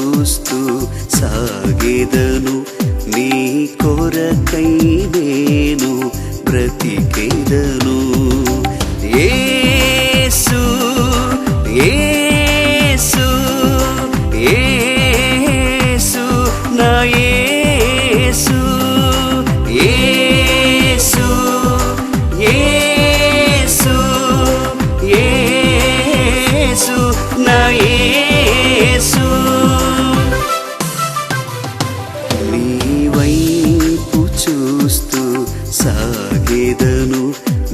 చూస్తూ సాగెదను, నీ కొరకై నేను బ్రతికెదను. యేసు యేసు యేసు నా యేసు, యేసు యేసు యేసు నా యేసు. నీ వైపు చూస్తూ సాగెదను,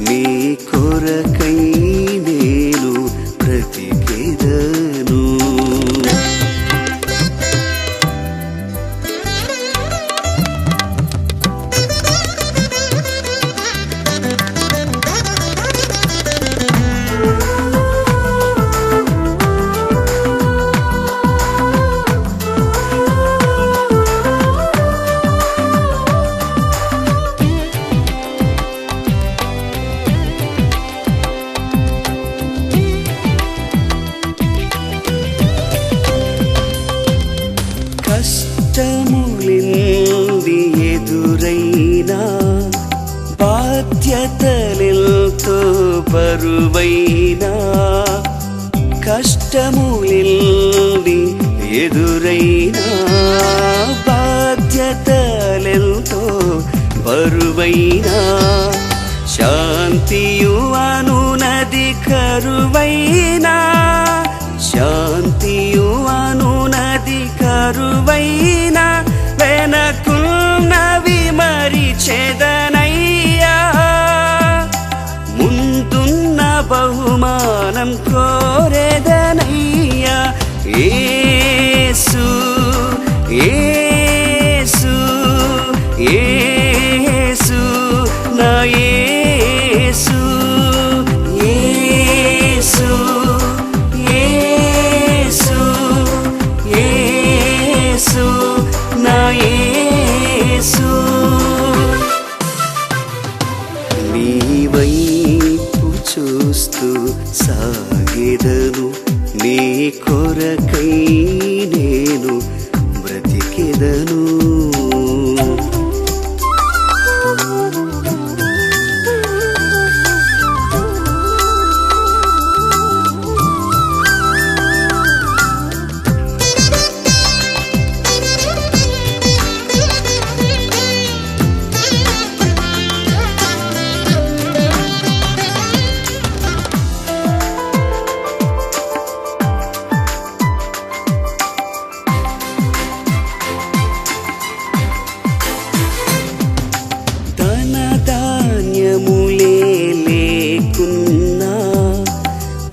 నీ కొరకై నేను బ్రతికెదను. కష్టములెన్ని ఎదురైనా, బాధ్యతలెంతో బరువైనా, కష్టములెన్ని ఎదురైనా, బాధ్యతలెంతో బరువైనా, శాంతియు అనునది కరువైనా, శాంతియు అనునది కరువైనా, వెనకున్నవి మరిచెదనయ్యా, ముందున్న బహుమానం కోరెదనయ్యా. యేసు యేసు యేసు నా యేసు, యేసు యేసు యేసు నా యేసు. నీ వైపు చూస్తూ సాగెదను, నీ కొరకై నేను బ్రతికెదను. లేకున్నా,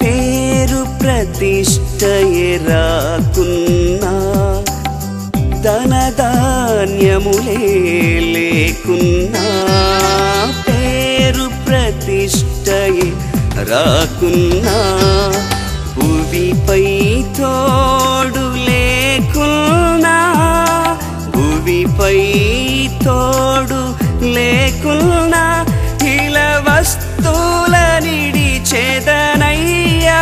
పేరు ప్రతిష్టయే రాకున్నా, ధనధాన్యములే లేకున్నా, పేరు ప్రతిష్టయే రాకున్నా, భువిపై తోడు లేకున్నా, భువిపై తోడు లేకున్నా, ఇలా వస్తువులనిడిచెదనయ్యా,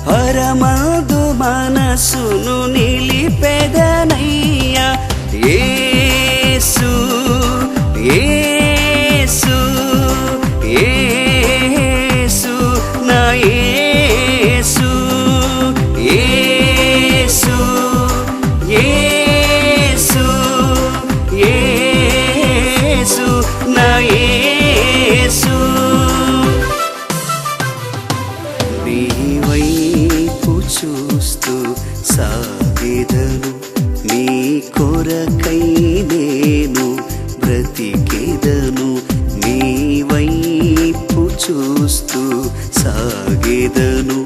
పరమందు మనసును నిలిపెదనయ్యా. యేసు యేసు యేసు నా యేసు, యేసు యేసు యేసు నా యేసు. నీ వైపు చూస్తూ సాగెదను, నీ కొరకై నేను బ్రతికెదను. నీ వైపు చూస్తూ సాగెదను,